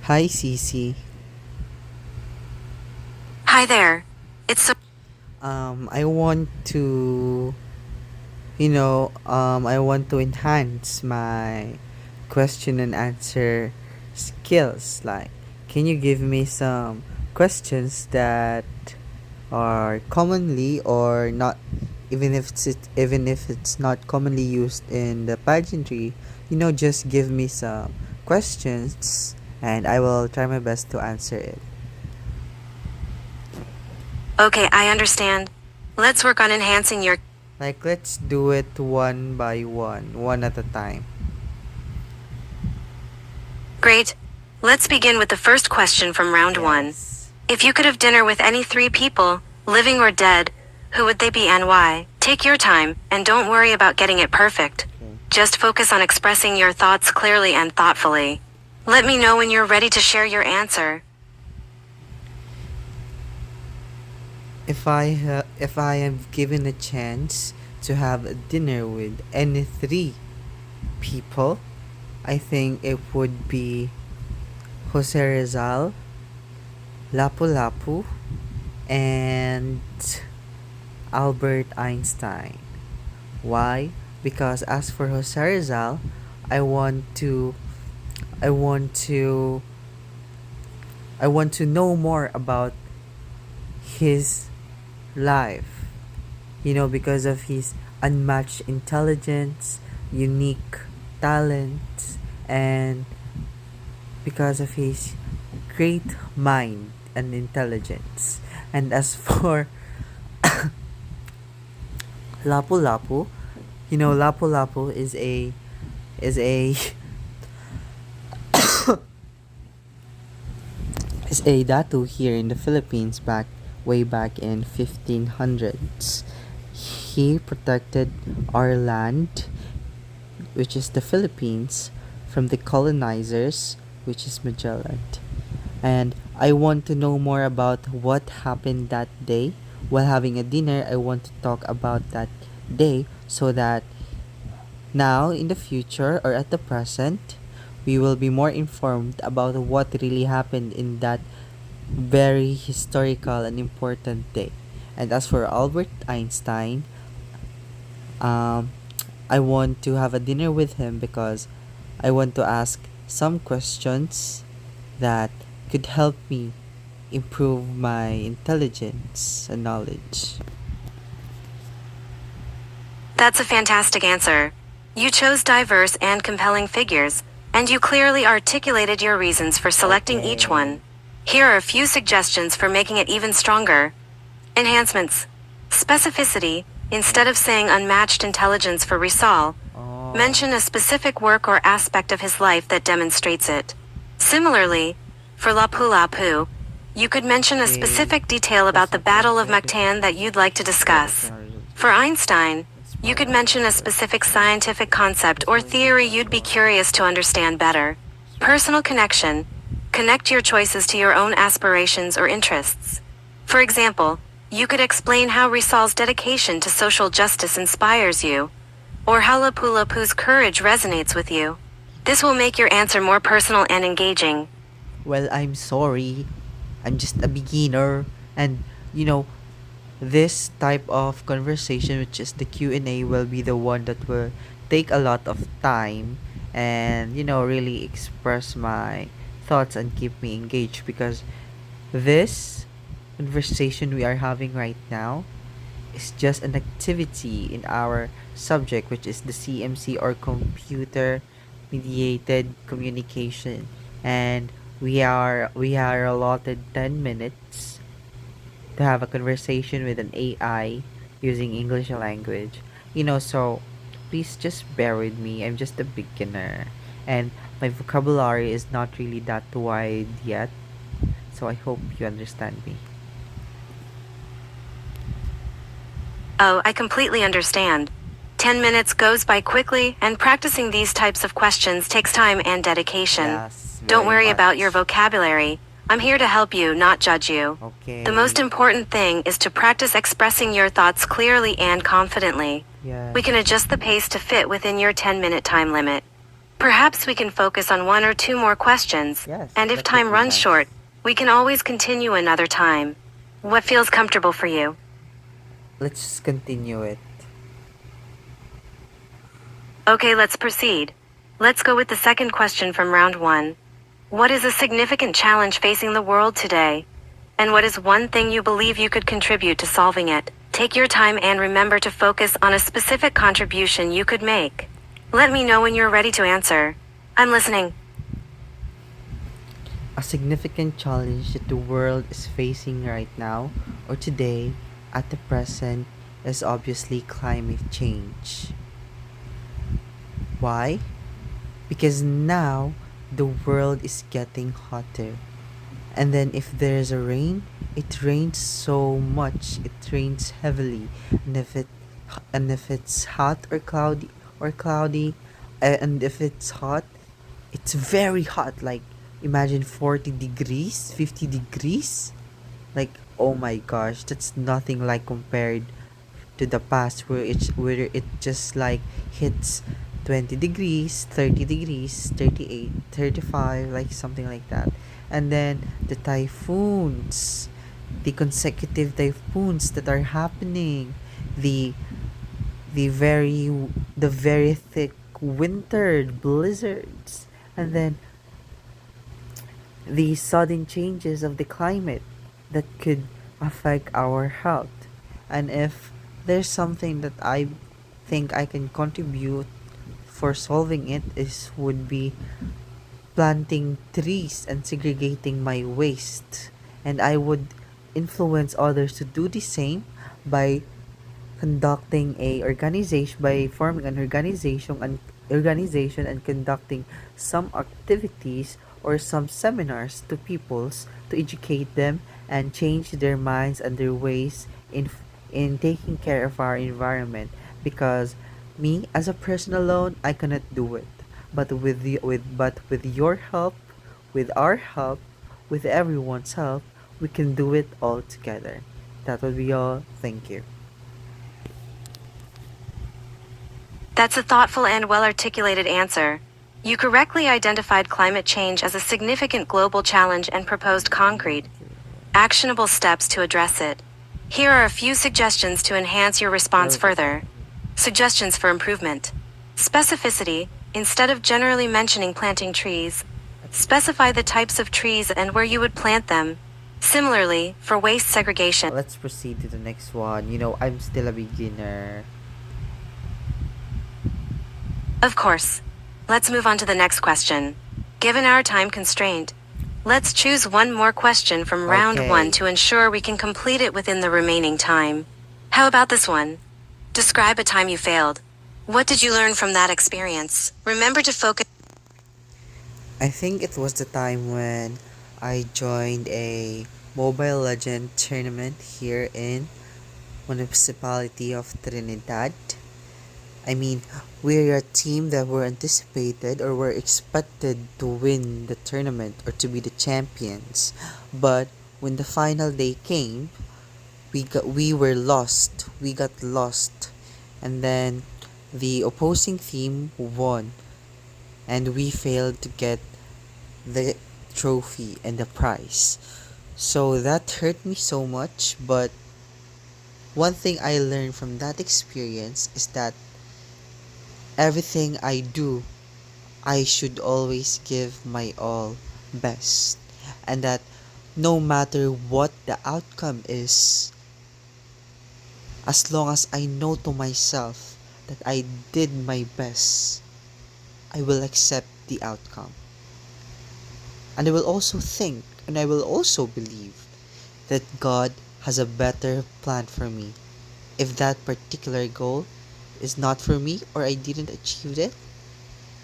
Hi, Cece. Hi there. It's so I want to, I want to enhance my question and answer skills. Like, can you give me some questions that are commonly or not, even if it's not commonly used in the pageantry? Just give me some questions, and I will try my best to answer it. okay, I understand. Let's work on enhancing your. Like, let's do it one by one at a time. Great. Let's begin with the first question from round one. Yes. If you could have dinner with any three people, living or dead, who would they be and why? Take your time, and don't worry about getting it perfect. Okay. Just focus on expressing your thoughts clearly and thoughtfully. Let me know when you're ready to share your answer. If I am given a chance to have a dinner with any three people, I think it would be Jose Rizal, Lapu Lapu, and Albert Einstein. Why? Because as for Jose Rizal, I want to I want to I want to know more about his life. Because of his unmatched intelligence, unique talent, and because of his great mind and intelligence. And as for Lapu Lapu, Lapu Lapu is a is a datu here in the Philippines way back in 1500s. He protected our land, which is the Philippines, from the colonizers, which is Magellan. And I want to know more about what happened that day. While having a dinner, I want to talk about that day so that now in the future or at the present, we will be more informed about what really happened in that very historical and important day. And as for Albert Einstein, um, I want to have a dinner with him because I want to ask some questions that could help me improve my intelligence and knowledge. That's a fantastic answer. You chose diverse and compelling figures, and you clearly articulated your reasons for selecting each Okay. one. Here are a few suggestions for making it even stronger. Enhancements. Specificity. Instead of saying unmatched intelligence for Rizal, Oh. mention a specific work or aspect of his life that demonstrates it. Similarly, for Lapu Lapu, you could mention a Okay. specific detail about the Battle of Mactan that you'd like to discuss. For Einstein, you could mention a specific scientific concept or theory you'd be curious to understand better. Personal connection. Connect your choices to your own aspirations or interests. For example, you could explain how Rizal's dedication to social justice inspires you, or how Lapu Lapu's courage resonates with you. This will make your answer more personal and engaging. Well, I'm sorry. I'm just a beginner, and you know, this type of conversation, which is the Q&A, will be the one that will take a lot of time and really express my thoughts and keep me engaged, because this conversation we are having right now is just an activity in our subject, which is the CMC, or computer mediated communication. And we are allotted 10 minutes to have a conversation with an AI using English language. So please just bear with me. I'm just a beginner, and my vocabulary is not really that wide yet. So I hope you understand me. Oh, I completely understand. 10 minutes goes by quickly, and practicing these types of questions takes time and dedication. Yes, Don't very worry about your much. vocabulary. I'm here to help you, not judge you. The most Okay. important thing is to practice expressing your thoughts clearly and confidently. We can Yes. adjust the pace to fit within your 10-minute time limit. Perhaps we can focus on one or two more questions, Yes, and if that would time be runs nice. short, we can always continue another time. What feels comfortable for you? Let's continue it. Okay, let's proceed. Let's go with the second question from round one. What is a significant challenge facing the world today? And what is one thing you believe you could contribute to solving it? Take your time and remember to focus on a specific contribution you could make. Let me know when you're ready to answer. I'm listening. A significant challenge that the world is facing right now or today at the present is obviously climate change. Why? Because now the world is getting hotter. And then if there's a rain, it rains so much. It rains heavily. And if it's hot or cloudy, and if it's hot, it's very hot. Like imagine 40 degrees, 50 degrees. Like oh my gosh, that's nothing like compared to the past where it just like hits 20 degrees, 30 degrees, 38, 35, like something like that. And then the typhoons, the consecutive typhoons that are happening, the the very the very thick winter blizzards, and then the sudden changes of the climate that could affect our health. And if there's something that I think I can contribute for solving it is would be planting trees and segregating my waste. And I would influence others to do the same by conducting a organization by forming an organization and conducting some activities or some seminars to peoples to educate them and change their minds and their ways in taking care of our environment, because me as a person alone I cannot do it, but with your help, with our help, with everyone's help, we can do it all together. That would be all. Thank you. That's a thoughtful and well articulated answer. You correctly identified climate change as a significant global challenge and proposed concrete, actionable steps to address it. Here are a few suggestions to enhance your response further. Suggestions for improvement. Specificity. Instead of generally mentioning planting trees, specify the types of trees and where you would plant them. Similarly, for waste segregation. Let's proceed to the next one. I'm still a beginner. Of course. Let's move on to the next question. Given our time constraint, let's choose one more question from round Okay. one to ensure we can complete it within the remaining time. How about this one? Describe a time you failed. What did you learn from that experience? Remember to focus. I think it was the time when I joined a Mobile Legend tournament here in municipality of Trinidad. I mean, we're a team that were anticipated or were expected to win the tournament or to be the champions. But when the final day came, we were lost. We got lost. And then the opposing team won, and we failed to get the trophy and the prize. So that hurt me so much, but one thing I learned from that experience is that everything I do, I should always give my all best. And that no matter what the outcome is, as long as I know to myself that I did my best, I will accept the outcome. And I will also think and I will also believe that God has a better plan for me. If that particular goal is not for me or I didn't achieve it,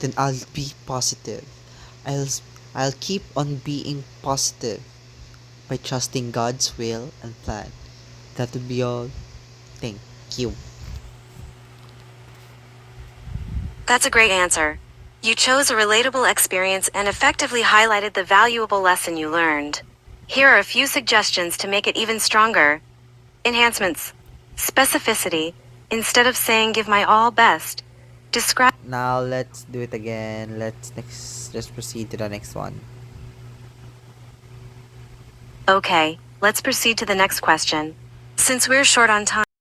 then I'll be positive. I'll I'll keep on being positive by trusting God's will and plan. That would be all. Thank you. That's a great answer. You chose a relatable experience and effectively highlighted the valuable lesson you learned. Here are a few suggestions to make it even stronger. Enhancements. Specificity. Instead of saying give my all best, Describe. Now let's do it again. Let's just proceed to the next one. Okay, let's proceed to the next question. Since we're short on time,